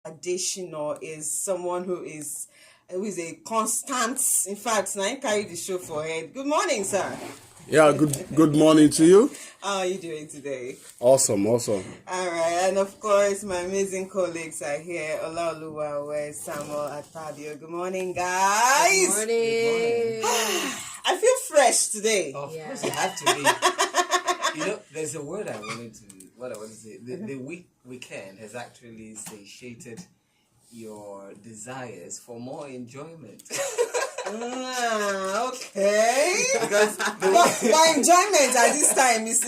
Additional is someone who is a constant. In fact, now I carry the show for head. Good morning, sir. Yeah, good morning to you. How are you doing today? Awesome. All right, and of course, my amazing colleagues are here. Olaoluwa, where's Samuel at Padio? Good morning, guys. Good morning. I feel fresh today. Of course, you have to be. There's a word I wanted to say. The weekend has actually satiated your desires for more enjoyment. Okay. Because my enjoyment at this time is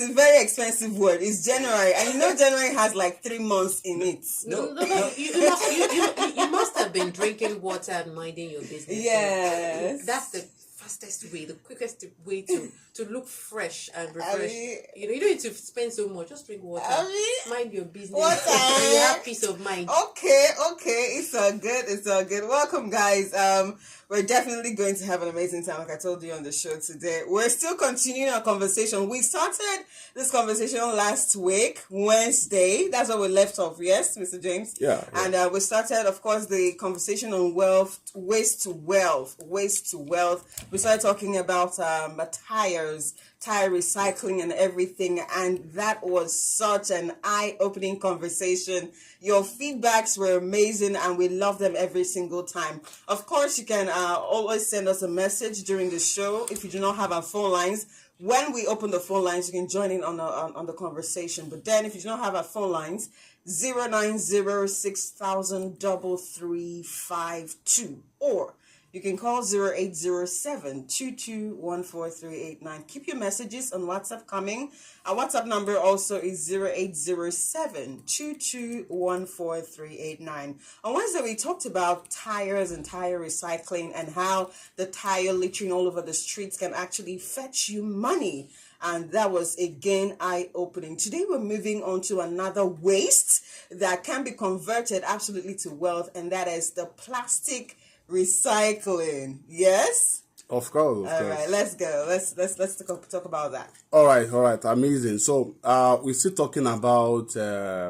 a very expensive word. It's January, and January has like 3 months in it. No. You must have been drinking water and minding your business. Yes. That's the fastest way, the quickest way to look fresh and refreshed. You don't need to spend so much. Just drink water. Mind your business. Water. And you have peace of mind. Okay. It's all good. Welcome, guys. We're definitely going to have an amazing time, like I told you on the show today. We're still continuing our conversation. We started this conversation last week, Wednesday. That's where we left off, yes, Mr. James? Yeah. And we started, of course, the conversation on waste to wealth. We started talking about tires, tire recycling and everything, and that was such an eye-opening conversation. Your feedbacks were amazing, and we love them every single time. Of course, you can always send us a message during the show if you do not have our phone lines. When we open the phone lines, you can join in on the conversation. But then, if you do not have our phone lines, 0906332, or you can call 0807-2214-389. Keep your messages on WhatsApp coming. Our WhatsApp number also is 0807-2214-389. On Wednesday, we talked about tires and tire recycling and how the tire littering all over the streets can actually fetch you money. And that was, again, eye-opening. Today, we're moving on to another waste that can be converted absolutely to wealth, and that is the plastic recycling. Yes? Of course. All right, let's go. Let's talk about that. All right. Amazing. So, we're still talking about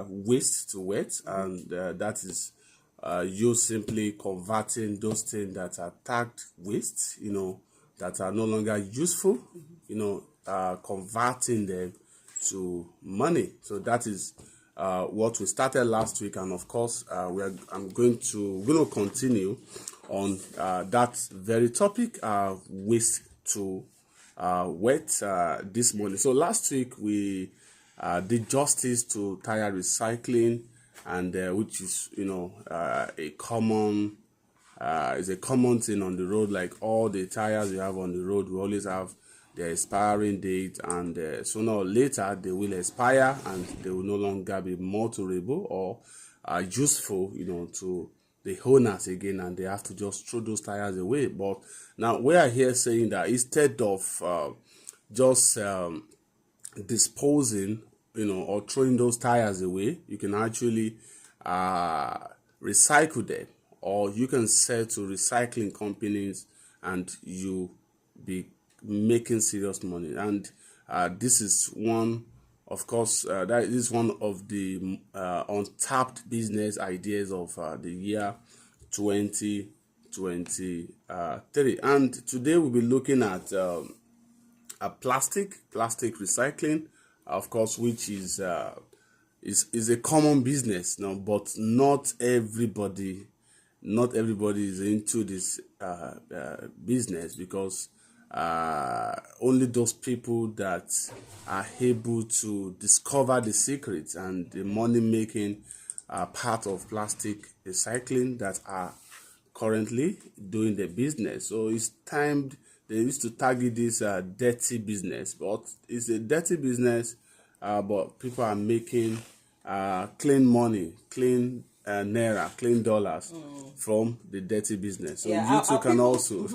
waste to wealth, and that is you simply converting those things that are tagged waste, that are no longer useful, converting them to money. So that is what we started last week, and of course, I'm going to continue on that very topic, waste to wealth, this morning. So last week we did justice to tire recycling, and which is a common thing on the road. Like all the tires we have on the road, we always have their expiring date, and sooner or later they will expire and they will no longer be motorable or useful, to the owners again, and they have to just throw those tires away. But now we are here saying that instead of just disposing, or throwing those tires away, you can actually recycle them, or you can sell to recycling companies, and you be making serious money. And this is one, of course, that is one of the untapped business ideas of the year 2023. And today we'll be looking at plastic recycling, of course, which is a common business now, but not everybody is into this business, because only those people that are able to discover the secrets and the money-making part of plastic recycling that are currently doing the business. So it's timed. They used to target this dirty business, but it's a dirty business, but people are making clean money, clean naira, clean dollars from the dirty business. So you two can also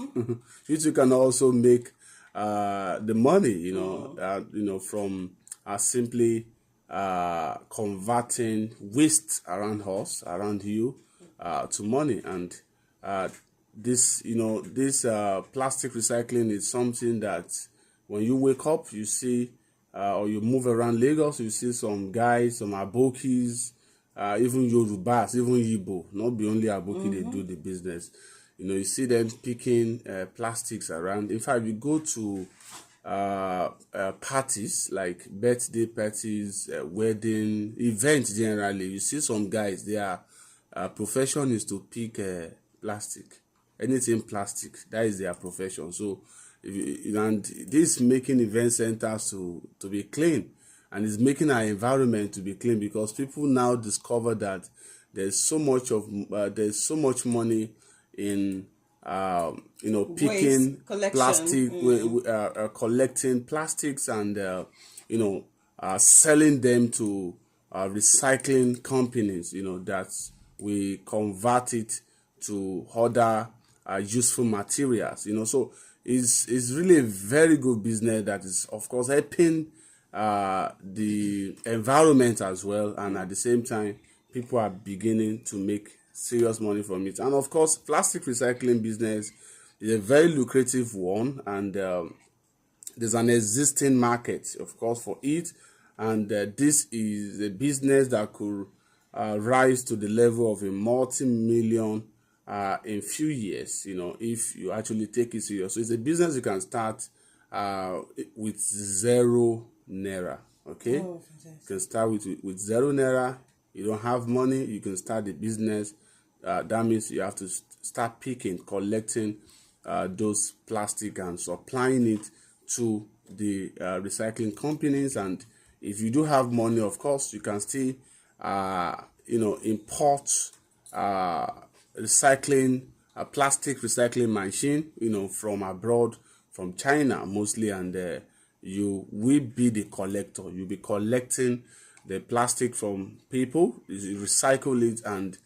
you two can also make the money, from simply converting waste around us, around you, to money. And this plastic recycling is something that when you wake up, you see, or you move around Lagos, you see some guys, some abokis, even Yorubas, even Igbo, not be only Aboki they do the business. You know, you see them picking plastics around. In fact, you go to parties like birthday parties, wedding events generally, you see some guys, their profession is to pick plastic, anything plastic. That is their profession. So and this making event centers to be clean, and it's making our environment to be clean, because people now discover that there's so much money in picking plastic, collecting plastics, and selling them to recycling companies, that we convert it to other useful materials. So it's really a very good business that is, of course, helping the environment as well, and at the same time people are beginning to make serious money from it. And of course, plastic recycling business is a very lucrative one, and there's an existing market, of course, for it. And this is a business that could rise to the level of a multi-million in few years, if you actually take it serious. So it's a business you can start with 0 naira. Okay, you can start with 0 naira. You don't have money, you can start the business. That means you have to start collecting those plastic and supplying it to the recycling companies. And if you do have money, of course, you can still import plastic recycling machine, from abroad, from China mostly, and you will be the collector. You'll be collecting the plastic from people, you recycle it, and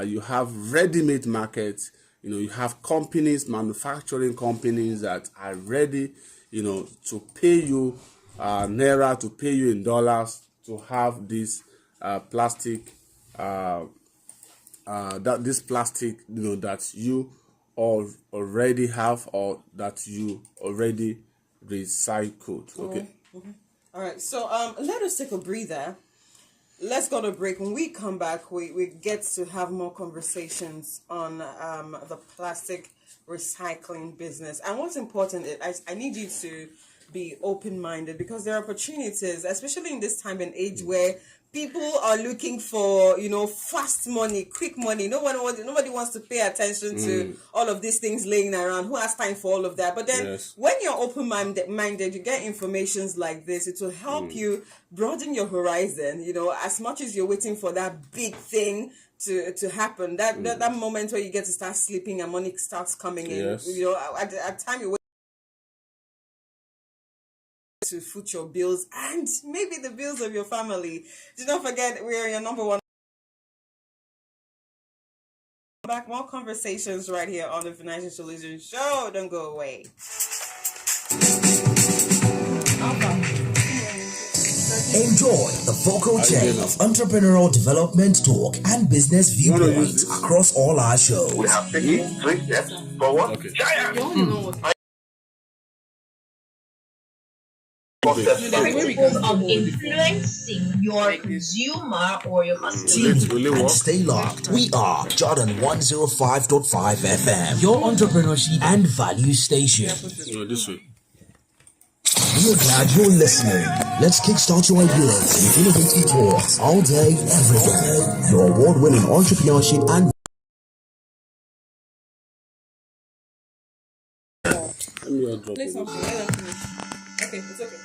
you have ready-made markets. You have companies, manufacturing companies that are ready, to pay you naira, to pay you in dollars, to have this plastic, this plastic, that you already have, or that you already recycled. Okay. All right. So let us take a breather. Let's go to break. When we come back, we get to have more conversations on the plastic recycling business. And what's important is I need you to be open-minded, because there are opportunities, especially in this time and age where people are looking for, fast money, quick money. Nobody wants to pay attention to all of these things laying around. Who has time for all of that? But then when you're open-minded, you get informations like this. It will help you broaden your horizon, as much as you're waiting for that big thing to happen. That moment where you get to start sleeping and money starts coming in. At the time you wait to foot your bills and maybe the bills of your family. Do not forget, we are your number one. Back, more conversations right here on the Financial Solutions Show. Don't go away. Enjoy the vocal chain of entrepreneurial development talk and business viewpoints across all our shows. We have taken 3 steps forward. Principles of influencing your consumer or your customer. Tune in and stay locked. We are Jordan 105.5 FM, your entrepreneurship and value station. This way. We are glad you're listening. Let's kickstart your ideas with innovative talks all day, every day. Your award-winning entrepreneurship and Please don't okay, it's okay.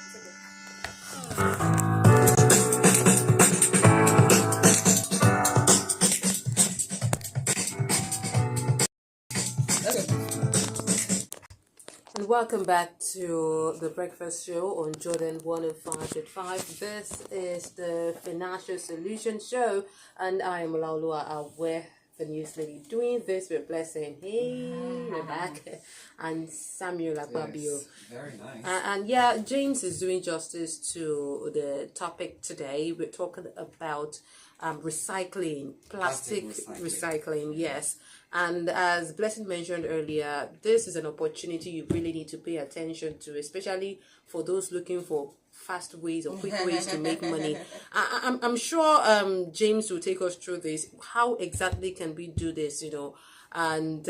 And welcome back to the Breakfast Show on Jordan 105.5. This is the Financial Solution Show, and I am Olaoluwa Awe, the news lady. Doing this with Blessing, hey, we're back, and Samuel Akpabio. Very nice. And James is doing justice to the topic today. We're talking about recycling, plastic recycling, yes. And as Blessing mentioned earlier, this is an opportunity you really need to pay attention to, especially for those looking for fast ways or quick ways to make money. I'm sure James will take us through this. How exactly can we do this, and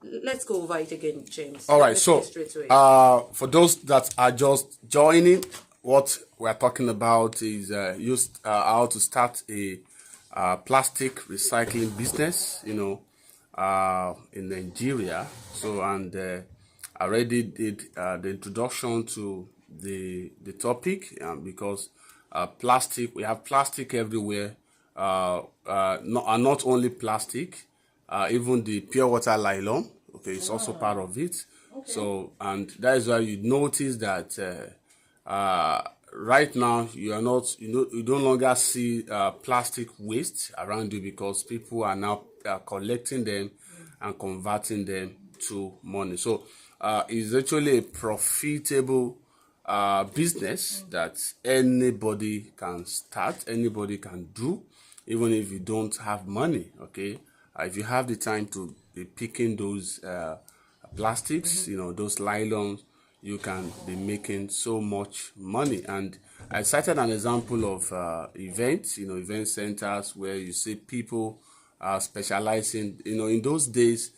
let's go over it again, James. All right, Let's so get straight to it. for those that are just joining, what we're talking about is how to start a plastic recycling business, in Nigeria. So, and I already did the introduction to the topic because plastic, we have plastic everywhere, not only plastic, even the pure water nylon, okay, it's also part of it. Okay. So, and that is why you notice that right now you are not, you no longer see plastic waste around you because people are now collecting them and converting them to money. So it's actually a profitable business that anybody can start, anybody can do, even if you don't have money. Okay, if you have the time to be picking those plastics, those nylons, you can be making so much money. And I cited an example of events, event centers where you see people specializing, in those days,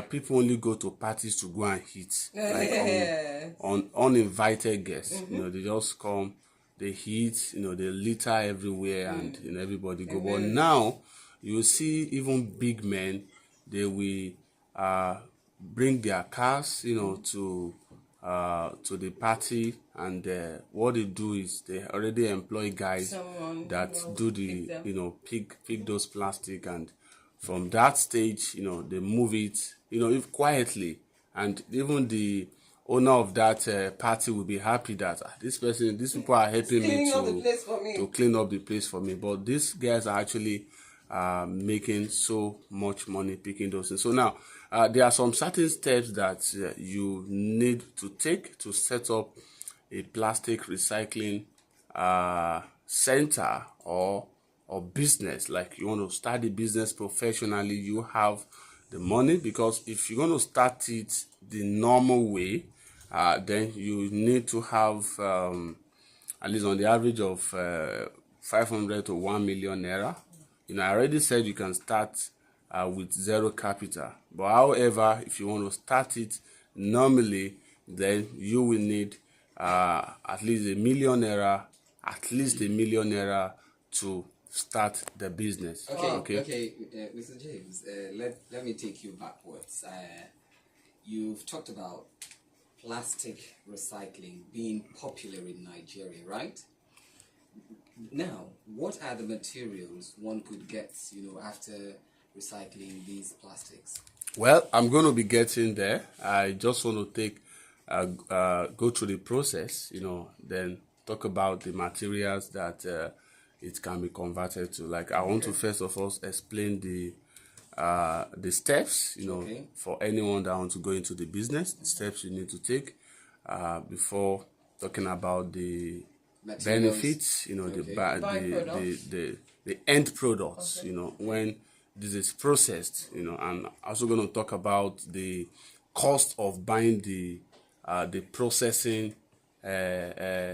people only go to parties to go and eat, like on uninvited guests. They just come, they eat, they litter everywhere, and everybody go. But now you see even big men, they will bring their cars, to the party, and what they do is they already employ guys that do the pick those plastic, and from that stage they move it if quietly, and even the owner of that party will be happy that these people are helping me to clean up the place for me. But these guys are actually making so much money picking those things. So now there are some certain steps that you need to take to set up a plastic recycling center or business. Like, you want to start the business professionally, you have the money, because if you're going to start it the normal way, then you need to have at least on the average of 500 to 1 million naira. I already said you can start with zero capital, but however, if you want to start it normally, then you will need at least a million naira to start the business. Okay, Mr. James, let me take you backwards. You've talked about plastic recycling being popular in Nigeria, right? Now, what are the materials one could get, after recycling these plastics? Well, I'm going to be getting there. I just want to take go through the process, then talk about the materials that it can be converted to. Like, I want to first of all explain the steps, for anyone that wants to go into the business, the steps you need to take before talking about the materials, benefits, the end products, when this is processed, and I'm also going to talk about the cost of buying the processing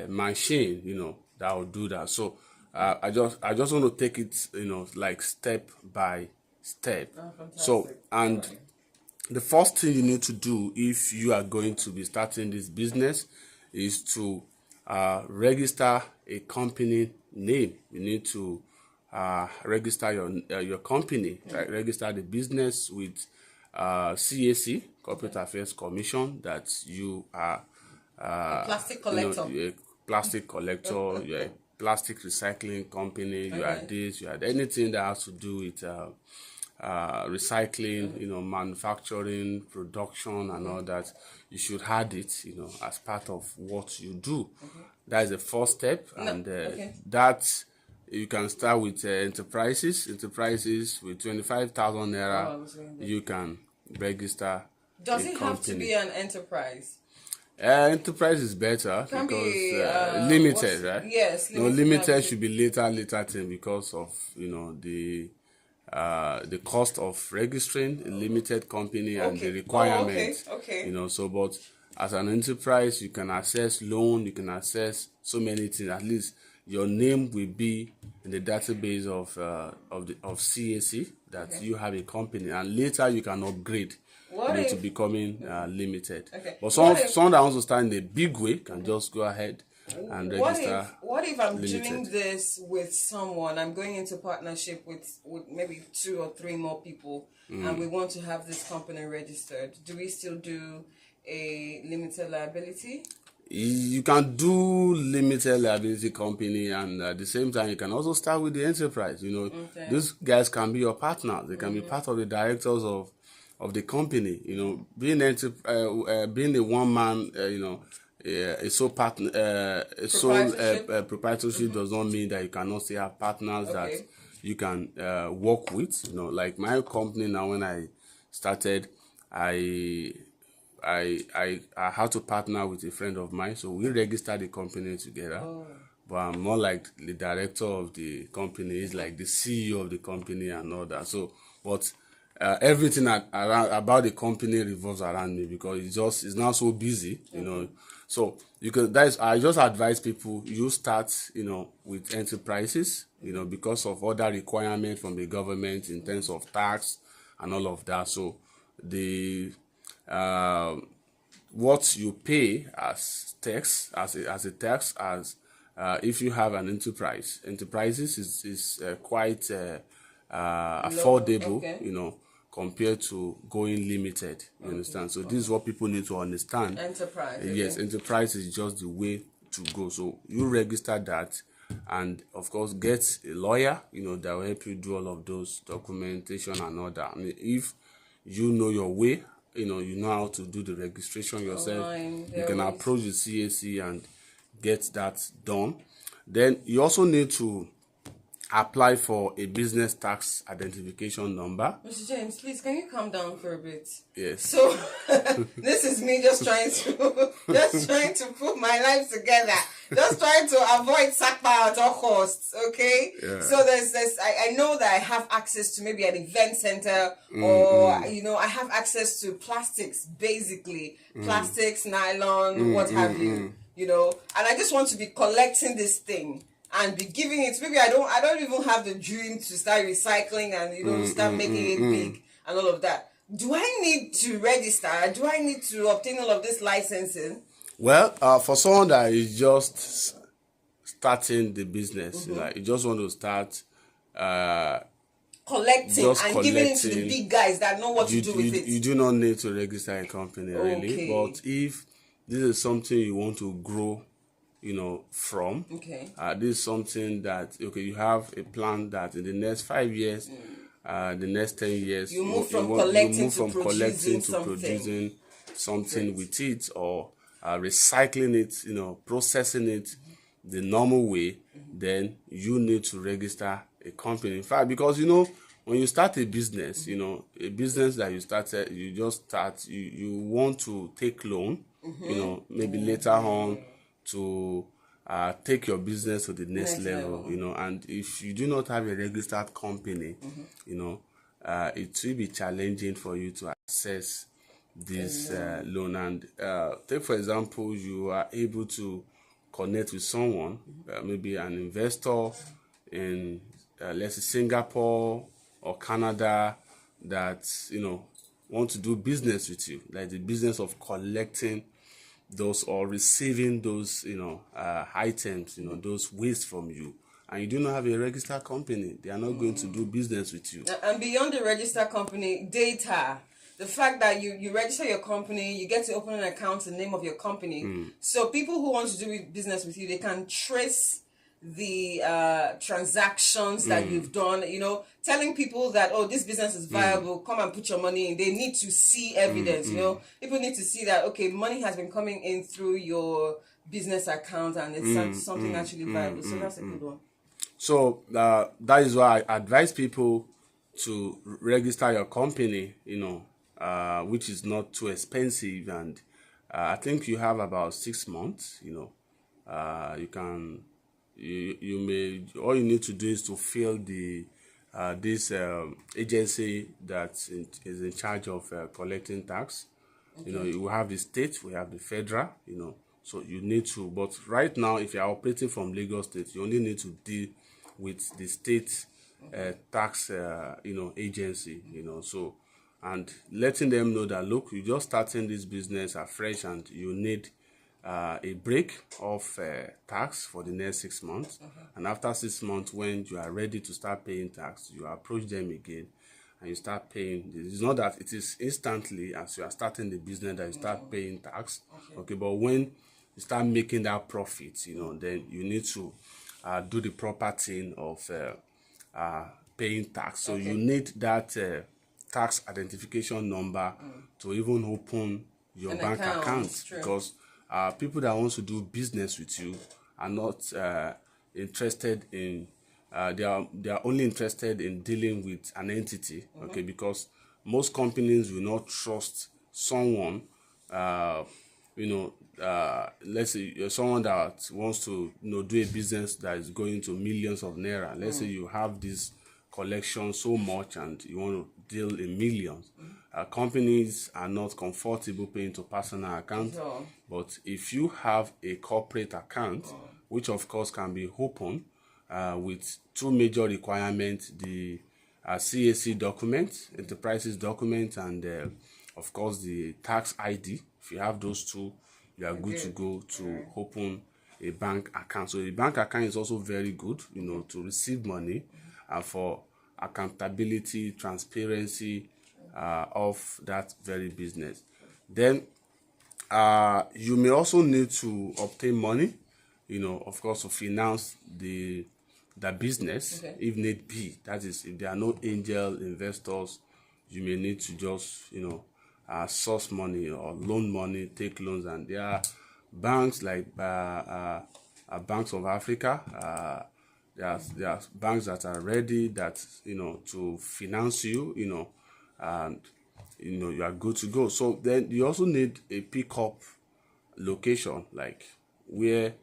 machine, that will do that. So I just want to take it, like step by step. So, and the first thing you need to do if you are going to be starting this business is to register a company name. You need to register your company, right? Register the business with CAC, Corporate Affairs Commission, that you are a plastic collector. You're a plastic collector, you're a plastic recycling company, you are this, you are anything that has to do with recycling, manufacturing, production, and all that. You should have it, as part of what you do. That is the first step, and that you can start with enterprises with 25,000 naira. You can register. Does it have to be an enterprise? Enterprise is better because limited, right? Yes, limited should be later thing because of the cost of registering a limited company and the requirement. Okay. So, but as an enterprise, you can access loan, you can access so many things. At least your name will be in the database of CAC that you have a company, and later you can upgrade to becoming limited. Okay. But someone that wants to start in a big way can just go ahead and register. What if I'm limited. doing this with someone? I'm going into partnership with maybe 2 or 3 more people, and we want to have this company registered. Do we still do a limited liability? You can do limited liability company, and at the same time you can also start with the enterprise. These guys can be your partners. They can be part of the directors of the company. Being being a one man, a sole partner, a sole proprietorship does not mean that you cannot still have partners that you can work with. Like my company now, when I started, I had to partner with a friend of mine, so we registered the company together. But I'm more like the director of the company. He's like the CEO of the company and all that. So, but everything about the company revolves around me, because it's not so busy, So I just advise people, you start, with enterprises, because of other requirements from the government in terms of tax and all of that. So what you pay as tax, as a tax, if you have an enterprises is quite affordable, compared to going limited. You understand? So this is what people need to understand. Enterprise. Yes, enterprise is just the way to go. So you register that, and of course get a lawyer, that will help you do all of those documentation and all that. I mean, if you know your way, you know how to do the registration yourself, you can approach the CAC and get that done. Then you also need to apply for a business tax identification number. Mr. James, please, can you calm down for a bit? Yes. So this is me just trying to put my life together, just trying to avoid SACPA at all costs. Okay. Yeah. So there's this. I know that I have access to maybe an event center, or I have access to plastics, basically plastics, nylon, what have you. And I just want to be collecting this thing and be giving it. Maybe I don't even have the dream to start recycling and start making it big and all of that. Do I need to register? Do I need to obtain all of this licensing? Well, for someone that is just starting the business, like you just want to start collecting giving it to the big guys that know what to do with it. You do not need to register a company, really. But if this is something you want to grow, from. This is something that, you have a plan that in the next 5 years, the next 10 years, you move from collecting to producing something with it, or recycling it, processing it the normal way, then you need to register a company. In fact, because, when you start a business, a business that you started, you want to take loan, maybe later on, to take your business to the next level, and if you do not have a registered company, it will be challenging for you to access this loan. And take, for example, you are able to connect with someone, maybe an investor in, let's say, Singapore or Canada, that, want to do business with you, like the business of collecting those or receiving those items, those waste from you, and you do not have a registered company, they are not going to do business with you. And beyond the registered company, data, the fact that you register your company, you get to open an account in the name of your company, so people who want to do business with you, they can trace the transactions that you've done, telling people that, this business is viable, come and put your money in. They need to see evidence. People need to see that, okay, money has been coming in through your business account, and it's something actually viable. So that's a good one. So that is why I advise people to register your company, which is not too expensive, and I think you have about 6 months. You can. You may, all you need to do is to fill the this agency that is in charge of collecting tax, You know, we have the state, we have the federal, you know, so you need to, but right now, if you're operating from Lagos State, you only need to deal with the state tax, you know, agency, you know, so, and letting them know that, look, you're just starting this business afresh and you need a break of tax for the next 6 months. And after 6 months, when you are ready to start paying tax, you approach them again and you start paying. It's not that it is instantly as you are starting the business that you start paying tax. Okay, but when you start making that profit, you know, then you need to do the proper thing of paying tax. So you need that tax identification number to even open your bank account, because people that want to do business with you are not interested in they are only interested in dealing with an entity, okay, because most companies will not trust someone, you know, let's say someone that wants to, you know, do a business that is going to millions of naira. Let's say you have this collection so much and you want to deal in millions. Companies are not comfortable paying to personal account, but if you have a corporate account, which of course can be open with two major requirements, the CAC document, enterprises document, and of course the tax ID. If you have those two, you are good to go to open a bank account. So the bank account is also very good, you know, to receive money for accountability, transparency of that very business. Then you may also need to obtain money, you know, of course, to finance the business, if need be. That is, if there are no angel investors, you may need to just, you know, source money or loan money, take loans. And there are banks like Banks of Africa. There are banks that are ready, that, you know, to finance you, you know, and, you know, you are good to go. So then you also need a pickup location, like where,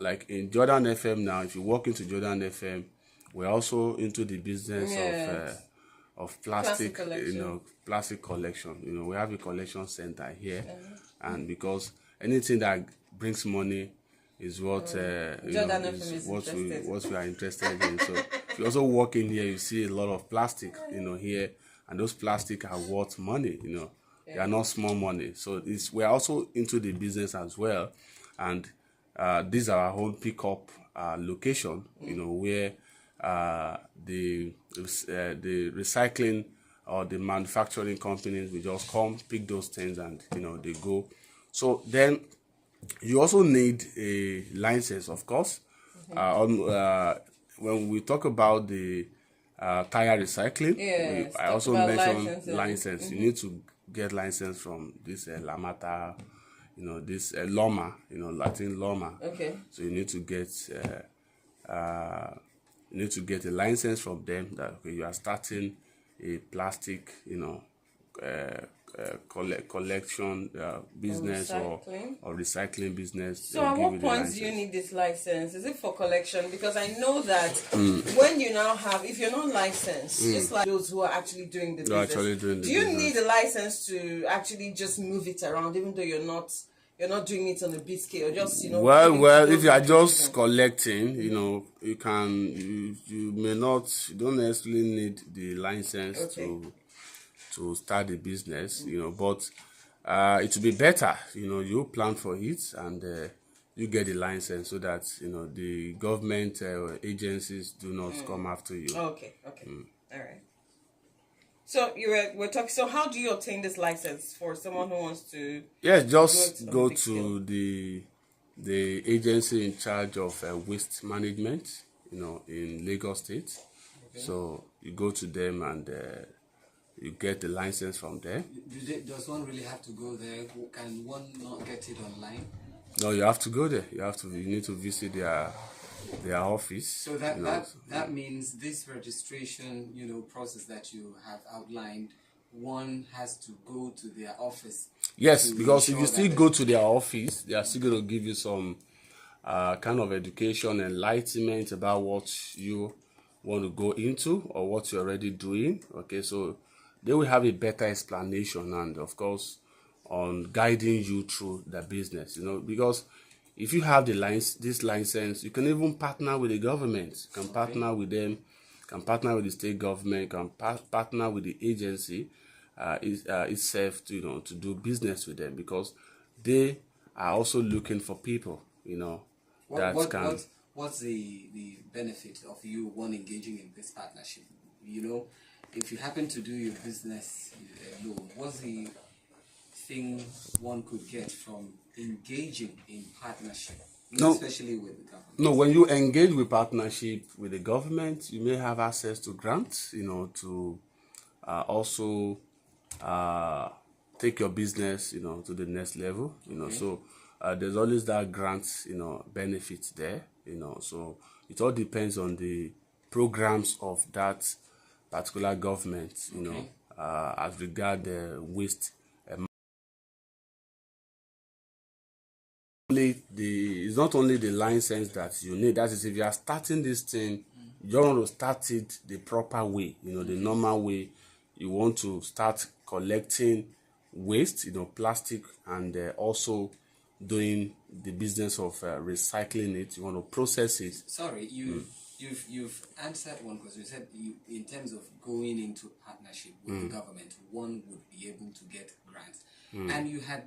like in Jordan FM now. If you walk into Jordan FM, we're also into the business of plastic, you know, plastic collection. You know, we have a collection center here, and because anything that brings money is what you know, is what we are interested in. So if you also walk in here, you see a lot of plastic, you know, here, and those plastic are worth money, you know. They are not small money. So we are also into the business as well, and these are our home pickup location, you know, where the recycling or the manufacturing companies will just come pick those things and, you know, they go. So then you also need a license, of course. When we talk about the tire recycling, I also mentioned license. You need to get license from this Lamata, you know, this Loma, you know, Latin Loma. So you need to get a license from them that, okay, you are starting a plastic, you know, collection business or recycling business. So at what point do you need this license? Is it for collection? Because I know that when you now have, if you're not licensed, just like those who are actually doing the business, do you need a license to actually just move it around, even though you're not doing it on a big scale, just, you know? Well, if you are just collecting, you know, you can, you may not, you don't necessarily need the license to start the business, you know, but it will be better, you know, you plan for it and you get the license so that, you know, the government agencies do not come after you. Okay. All right. So we're talking. So how do you obtain this license for someone who wants to? Yes, just go to the agency in charge of waste management, you know, in Lagos State. So you go to them and you get the license from there. Does one really have to go there? Can one not get it online? No, you have to go there. You need to visit their office. So that means this registration, you know, process that you have outlined, one has to go to their office. Yes, because if you still go to their office, they are still going to give you some kind of education, enlightenment about what you want to go into or what you're already doing. Okay, so they will have a better explanation, and of course, on guiding you through the business, because if you have this license, you can even partner with the government. You can partner with them, can partner with the state government, can partner with the agency itself to do business with them, because they are also looking for people, What's the benefit of you engaging in this partnership? If you happen to do your business alone, what's the thing one could get from engaging in partnership, especially with the government? No, when you engage with partnership with the government, you may have access to grants, to also take your business, to the next level, So there's always that grant, benefit there, So it all depends on the programs of that particular government, as regard the waste. It's not only the license that you need. That is, if you are starting this thing, you want to start it the proper way, the normal way. You want to start collecting waste, plastic, and also doing the business of recycling it. You want to process it. Sorry, you've answered one question. You said in terms of going into partnership with the government, one would be able to get grants, and you had,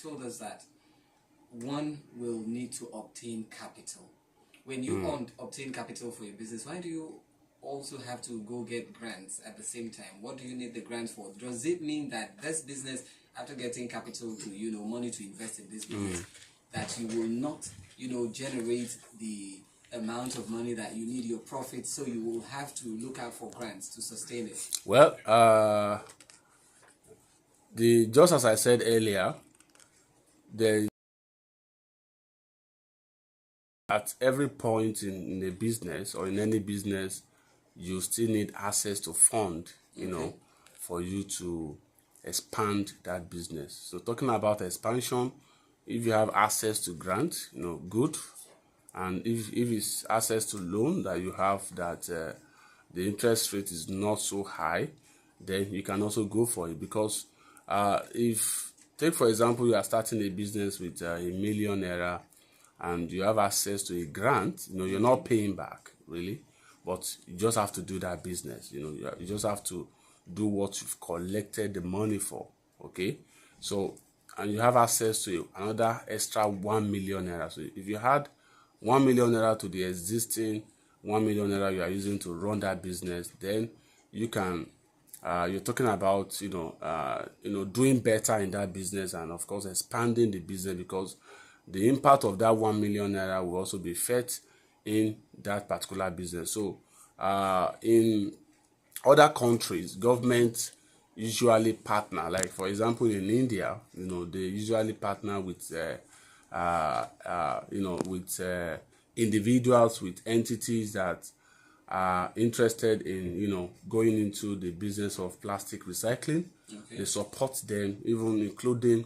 told us that one will need to obtain capital. When you obtain capital for your business, why do you also have to go get grants at the same time? What do you need the grants for? Does it mean that this business, after getting capital to, money to invest in this business, that you will not, generate the amount of money that you need, your profit, so you will have to look out for grants to sustain it? Well, just as I said earlier, at every point in a business or in any business, you still need access to fund, for you to expand that business. So talking about expansion, if you have access to grant, good. And if it's access to loan that you have that the interest rate is not so high, then you can also go for it. Because take for example, you are starting a business with ₦1 million and you have access to a grant, you're not paying back really, but you just have to do that business. You just have to do what you've collected the money for. Okay, so and you have access to another extra ₦1 million. So if you had ₦1 million to the existing ₦1 million you are using to run that business, then you can you're talking about doing better in that business, and of course expanding the business, because the impact of that ₦1 million will also be felt in that particular business. So in other countries, governments usually partner, like for example in India, they usually partner with individuals, with entities that are interested in going into the business of plastic recycling. Okay. They support them, even including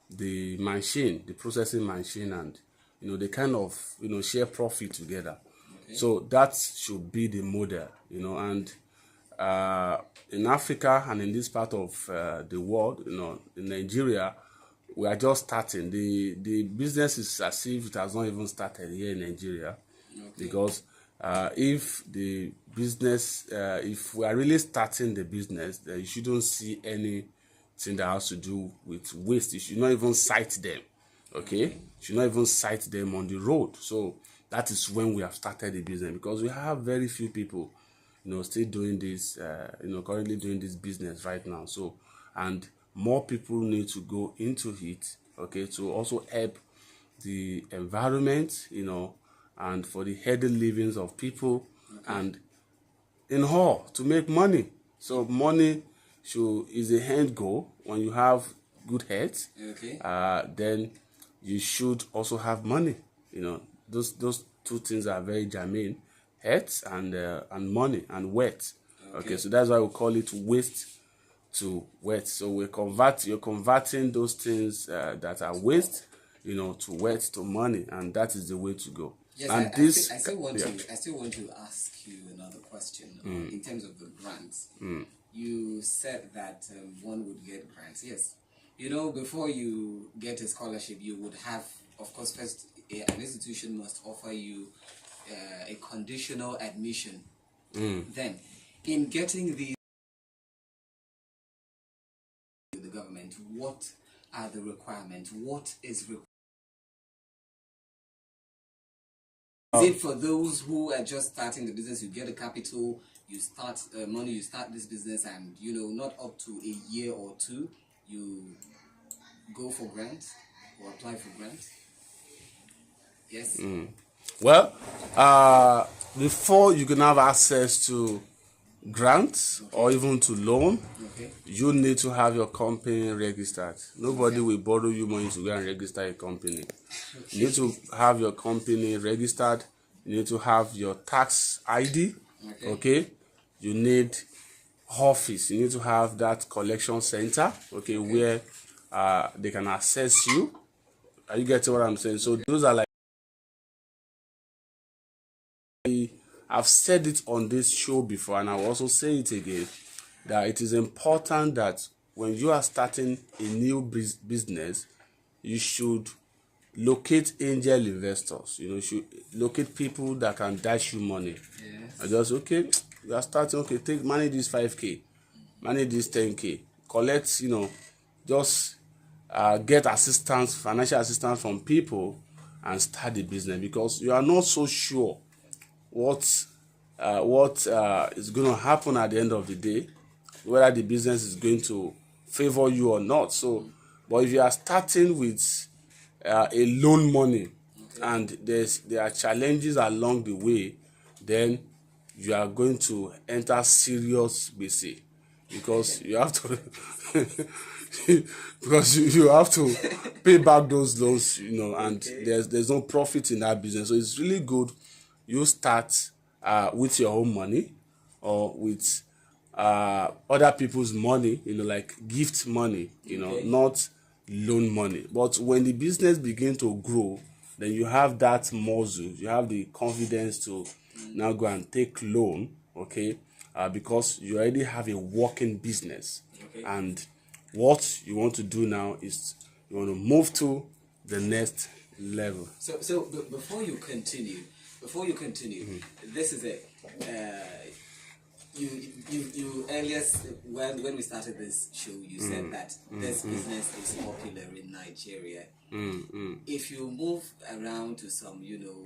the machine, the processing machine, and they kind of share profit together. Okay. So that should be the model, and in Africa and in this part of the world, in Nigeria, we are just starting. The business is as if it has not even started here in Nigeria. Okay. Because if the business, if we are really starting the business, you shouldn't see anything that has to do with waste. You should not even cite them. Okay? You should not even cite them on the road. So that is when we have started the business, because we have very few people, still doing this, currently doing this business right now. So, and more people need to go into it, okay, to also help the environment, and for the healthy livings of people, okay, and in all to make money. So money is a end goal. When you have good health, okay, then you should also have money. Those two things are very germane: health and money and wealth. Okay, so that's why we call it waste to wealth. So you're converting those things that are waste, to wealth, to money, and that is the way to go. Yes, and I still want to ask you another question in terms of the grants. you said that one would get grants. Yes. You know, before you get a scholarship, you would have, of course, first an institution must offer you a conditional admission. Then, in getting the government, what are the requirements? What is required? Is it for those who are just starting the business? You get a capital, you start money, you start this business, and you know, not up to a year or two, you go for grants or apply for grants. Yes. Well, before you can have access to grants or even to loan, you need to have your company registered. Nobody will borrow you money to go and register a company. You need to have your company registered. You need to have your tax ID. Okay. You need office. You need to have that collection center. Okay, where they can access you. Are you getting what I'm saying? So those are like, I've said it on this show before, and I'll also say it again, that it is important that when you are starting a new business, you should locate angel investors. You know, you should locate people that can dash you money. Yes. And just, okay, you are starting, okay, manage this 5K, manage this 10K, collect, you know, just get assistance, financial assistance from people and start the business, because you are not so sure what is going to happen at the end of the day, whether the business is going to favor you or not. So, but if you are starting with a loan money, and there are challenges along the way, then you are going to enter serious BC, because you have to because you have to pay back those loans, you know, and there's no profit in that business. So it's really good you start with your own money or with other people's money, you know, like gift money, you know, not loan money. But when the business begins to grow, then you have that muscle, you have the confidence to now go and take loan, okay, because you already have a working business. And what you want to do now is you want to move to the next level. So before you continue, this is it. You earlier, when we started this show, you said that this business is popular in Nigeria. If you move around to some, you know,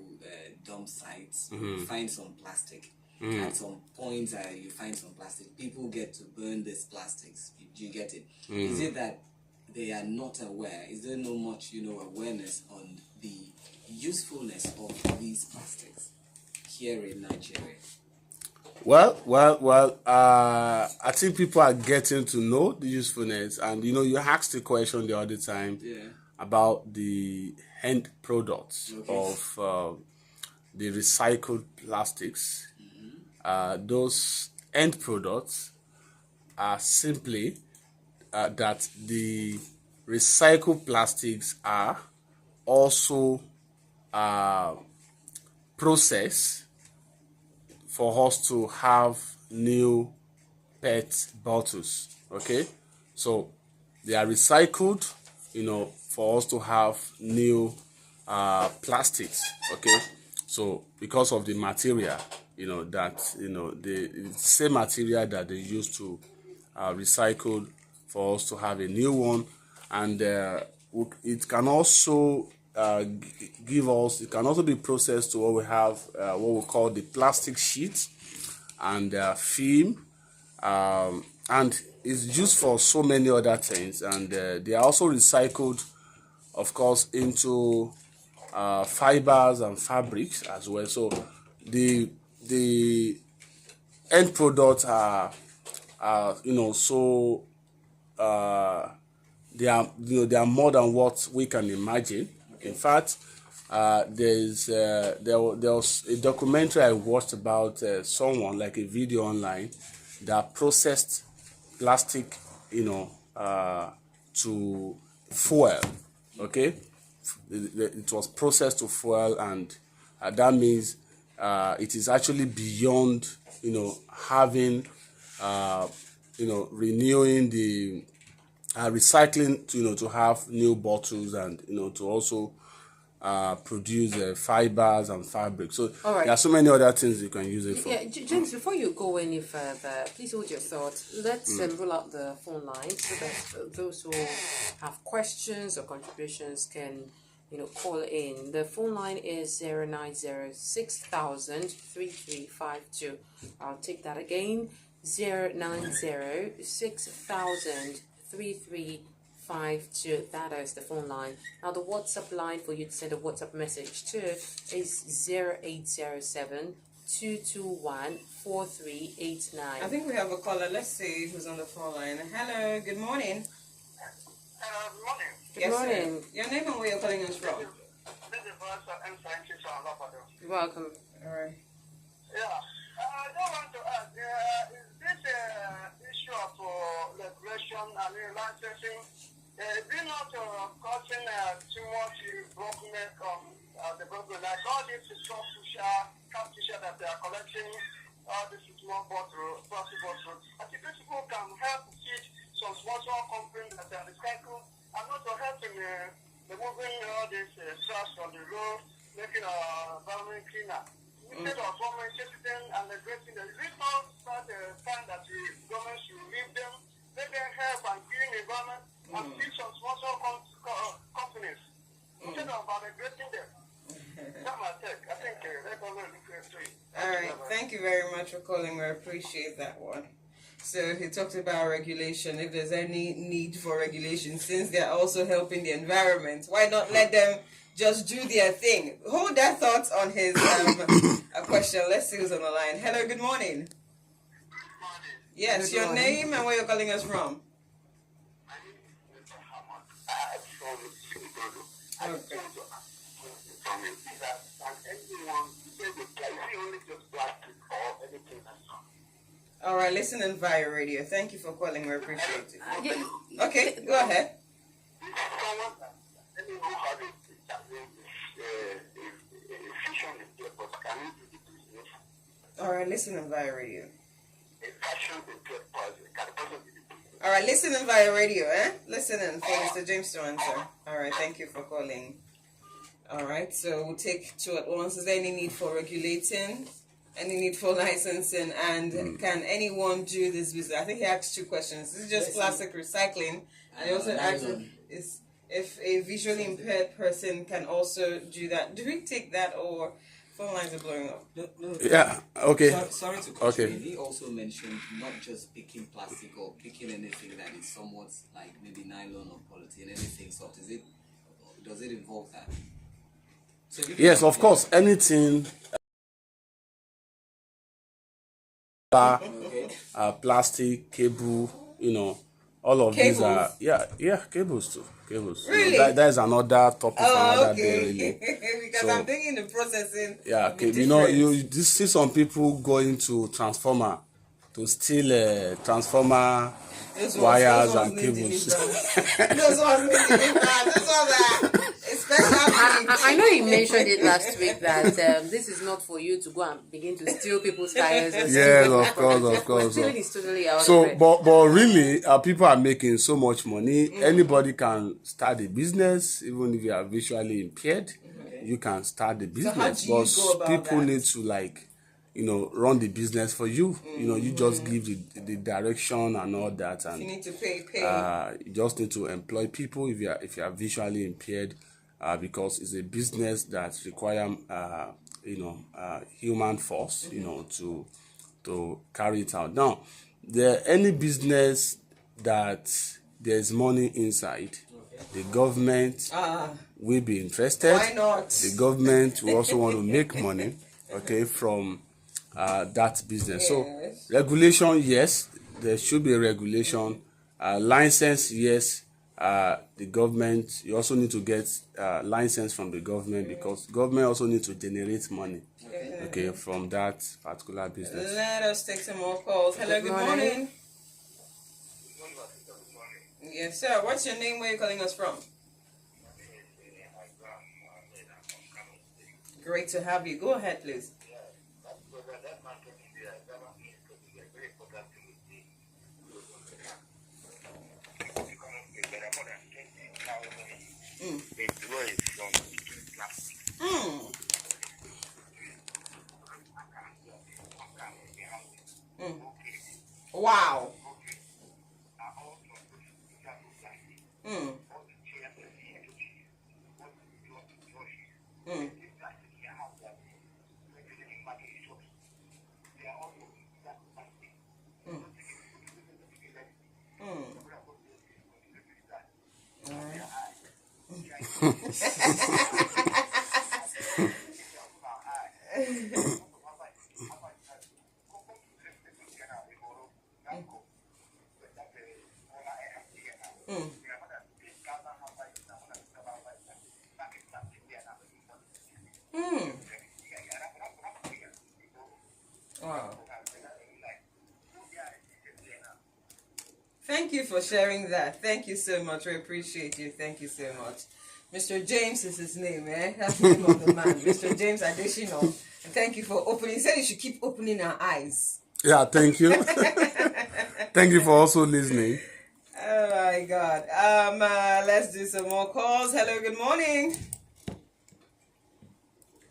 dump sites, you find some plastic. At some points, you find some plastic. People get to burn these plastics. Do you get it? Is it that they are not aware? Is there no much, you know, awareness on the usefulness of these plastics here in Nigeria? Well, I think people are getting to know the usefulness, and you know, you asked the question the other time about the end products of the recycled plastics. Those end products are simply that the recycled plastics are also processed for us to have new PET bottles. Okay, so they are recycled, you know, for us to have new plastics. Okay, so because of the material, you know, that, you know, the same material that they used to recycle for us to have a new one. And it can also give us, it can also be processed to what we have, what we call the plastic sheet and film, and it's used for so many other things. And they are also recycled, of course, into fibers and fabrics as well. So the end products are you know, so they are, you know, they are more than what we can imagine. In fact, there was a documentary I watched about someone, like a video online, that processed plastic, you know, to fuel. Okay, it was processed to fuel, and that means it is actually beyond, you know, having renewing the recycling to have new bottles and to also produce fibers and fabric. So All right. there are so many other things you can use it for. Yeah, James, before you go any further, please hold your thought. Let's roll out the phone line so that those who have questions or contributions can, call in. The phone line is 09060003352. I'll take that again. 09060003352. That is the phone line. Now the WhatsApp line for you to send a WhatsApp message to is 0807 221 4389. I think we have a caller. Let's see who's on the phone line. Hello, good morning. Good morning. Good morning. Sir. Your name and where you're calling us from? This is Professor M. Scientist from Labrador. You're welcome. All right. Yeah. I don't want to ask, is this issue of regulation and licensing, is it not causing too much brokenness on the broken? Like all this strong fisher that they are collecting, all this small bottle, plastic bottle. I think these people can help teach some small companies that are recycled and also helping removing all this trash on the road, making our environment cleaner. Instead of government citizen and neglecting them, is it not time that the government should leave them, let them help and clean the environment and teach some small companies instead of neglecting them? That's my take. I think let government look into it. All right. Thank you very much for calling. We appreciate that one. So he talked about regulation. If there's any need for regulation, since they're also helping the environment, why not let them just do their thing? Hold that thought on his question. Let's see who's on the line. Hello, good morning. Yes, Good your morning. name and where you're calling us from. Okay. All right, listening via radio. Thank you for calling. We appreciate it. Okay, go ahead. All right, listening via radio. All right, listening via radio, Listening for Mr. James to answer. All right, thank you for calling. All right, so we'll take two at once. Is there any need for regulating? Any need for licensing? And can anyone do this business? I think he asked two questions. This is just plastic recycling. And he also asked if a visually impaired person can also do that. Do we take that, or phone lines are blowing up? No, Yeah. Okay. Sorry to cut Okay. you. He also mentioned not just picking plastic or picking anything that is somewhat like maybe nylon or polythene, anything soft. Does it involve that? So Yes, of course. Anything. Okay. Plastic, cable, all of these are cables too. Cables. Really? That is another topic for another day, okay. really. Because So- I'm thinking the processing. Yeah, will be okay. different. You see some people going to transformer to steal transformer Those wires ones and need cables. deliverance. Those ones need deliverance. Those ones are special. I know you mentioned it last week that this is not for you to go and begin to steal people's tires. Or steal Yes, people's of course, property. of course. Stealing is totally out of So, it. but really, people are making so much money. Anybody can start a business, even if you are visually impaired. You can start the business, how do you but go about people that? need to run the business for you. You just give the direction and all that, You and need to pay. you just need to employ people if you are visually impaired, because it's a business that require human force, to carry it out. Now, any business that there's money inside, the government will be interested. Why not? The government will also want to make money, from that business. So, Yes. regulation, yes, there should be a regulation. License, yes. The government, you also need to get license from the government, because government also need to generate money, from that particular business. Let us take some more calls. Hello, good morning. Yes, sir. What's your name? Where are you calling us from? Great to have you. Go ahead, please. Mm. Mm. Mm. Wow. Thank you for sharing that. Thank you so much. We appreciate you. Thank you so much. Mr. James is his name, eh? That's the name of the man. Mr. James Adesina. And thank you for opening. He said you should keep opening our eyes. Yeah, thank you. Thank you for also listening. Oh my God. Let's do some more calls. Hello, good morning.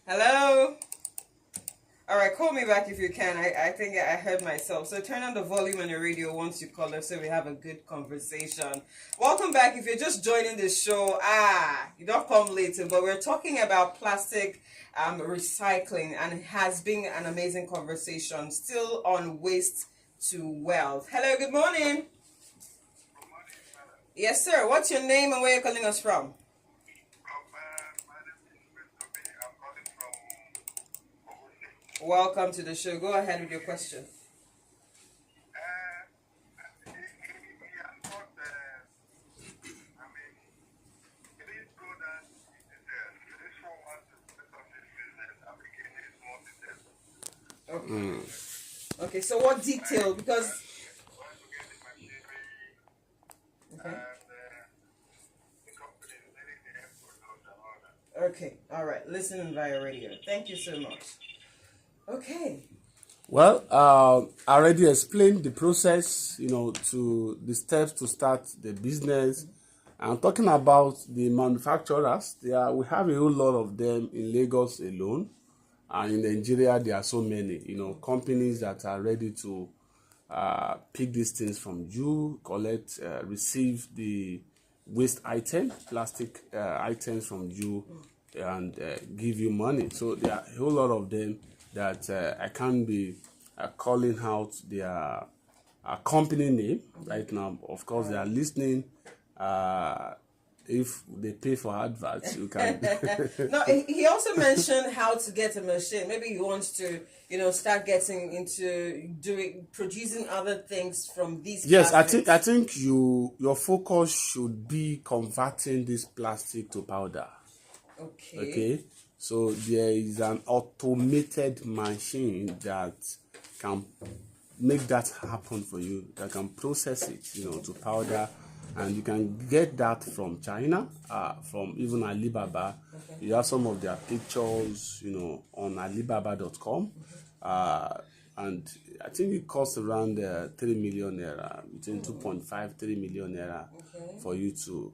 Hello. All right, call me back if you can. I think I heard myself. So turn on the volume on your radio once you call us so we have a good conversation. Welcome back. If you're just joining the show, you don't come later, but we're talking about plastic recycling, and it has been an amazing conversation still on waste to wealth. Hello, good morning. Yes, sir. What's your name and where you're calling us from? Welcome to the show. Go ahead with your question. Okay. Okay, so what detail? Because... Okay. Okay, all right. Listening via radio. Thank you so much. Okay. Well, I already explained the process, to the steps to start the business. I'm talking about the manufacturers. We have a whole lot of them in Lagos alone. And in Nigeria, there are so many, companies that are ready to pick these things from you, collect, receive the waste item, plastic items from you, and give you money. So there are a whole lot of them that I can't be calling out their company name right now. Of course, they are listening. If they pay for adverts, you can. No, he also mentioned how to get a machine. Maybe he wants to, start getting into producing other things from these. Yes, plastics. I think your focus should be converting this plastic to powder. Okay. So there is an automated machine that can make that happen for you, that can process it, to powder, and you can get that from China, from even Alibaba. Okay. You have some of their pictures, on Alibaba.com, and I think it costs around 3 million naira, between 2.5 3 million naira, for you to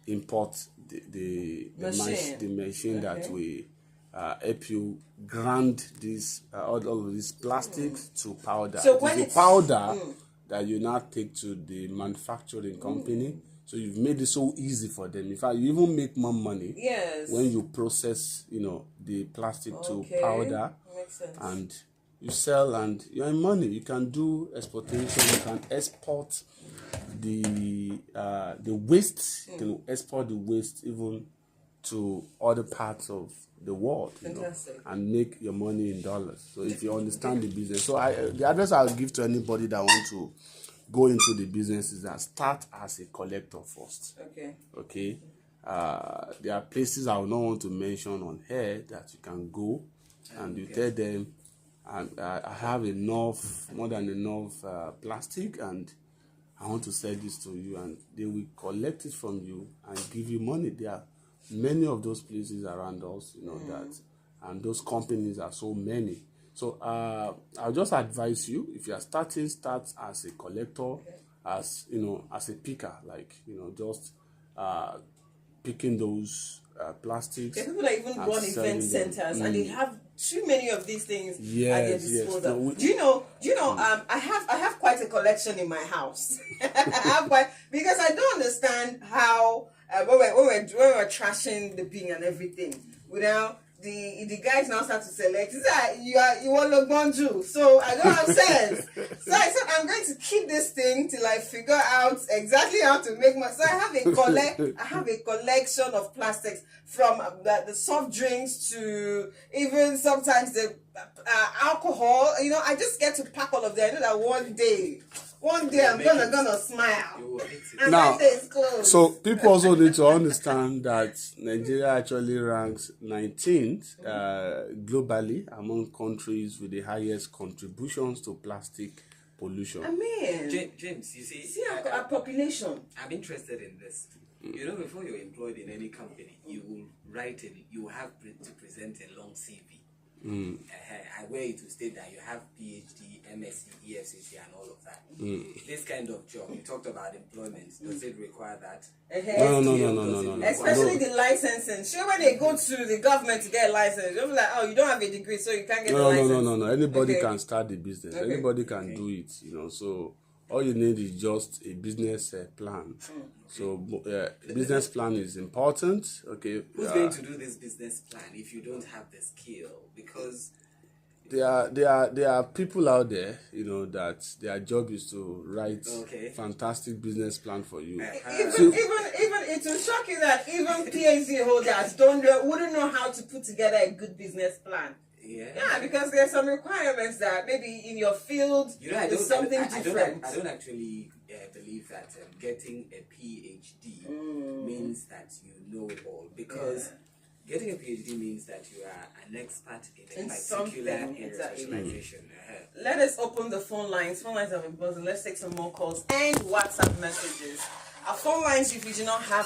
import the machine that we help you grind this all of these plastics to powder. So when it's powder that you now take to the manufacturing company, so you've made it so easy for them. In fact, you even make more money when you process, the plastic to powder. Makes sense. And you sell and you earn money. You can do exportation. You can export the waste. You can export the waste even to other parts of the world, and make your money in dollars. So if you understand the business, so the advice I'll give to anybody that want to go into the business is that start as a collector first. Okay. There are places I will not want to mention on here that you can go, and you tell them, and I have more than enough plastic, and I want to sell this to you, and they will collect it from you and give you money. There are many of those places around us, that, and those companies are so many. So I'll just advise you, if you are start as a collector, as as a picker, just picking those plastics. There are people that even run event centers, and they have too many of these things at their Yes, disposal. no, Do you know? I have quite a collection in my house. I have quite, because I don't understand how when we're trashing the bin and everything, without the guys now start to select. You want to bonju, so I don't have sense. So I said I'm going to keep this thing till I figure out exactly how to make my. So I have a collection of plastics, from the soft drinks to even sometimes the alcohol. You know, I just get to pack all of them. I know that one day I'm gonna smile. And Now, my day is closed. so people also need to understand that Nigeria actually ranks 19th globally among countries with the highest contributions to plastic pollution. I mean, James, you see, see our population. I'm interested in this. You know, before you're employed in any company, you will you have to present a long CV. Where it will state that you have PhD, MSc, EFCC, and all of that. This kind of job, you talked about employment. Does it require that? No. Especially the licensing. Sure, when they go to the government to get a license, they'll be like, "Oh, you don't have a degree, so you can't get a license." No. Anybody Okay. can start the business. Okay. Anybody can do it. You know, so all you need is just a business plan. So business plan is important. Okay. Who's going to do this business plan if you don't have the skill? Because there are people out there, you know, that their job is to write fantastic business plan for you. Even it will shock you that even PhD holders wouldn't know how to put together a good business plan. Yeah, because there's some requirements that maybe in your field is something different. I don't actually believe that getting a PhD means that you know it all, because getting a PhD means that you are an expert in a particular area of specialization. Let us open the phone lines. Phone lines have been buzzing. Let's take some more calls and WhatsApp messages. Our phone lines, if you do not have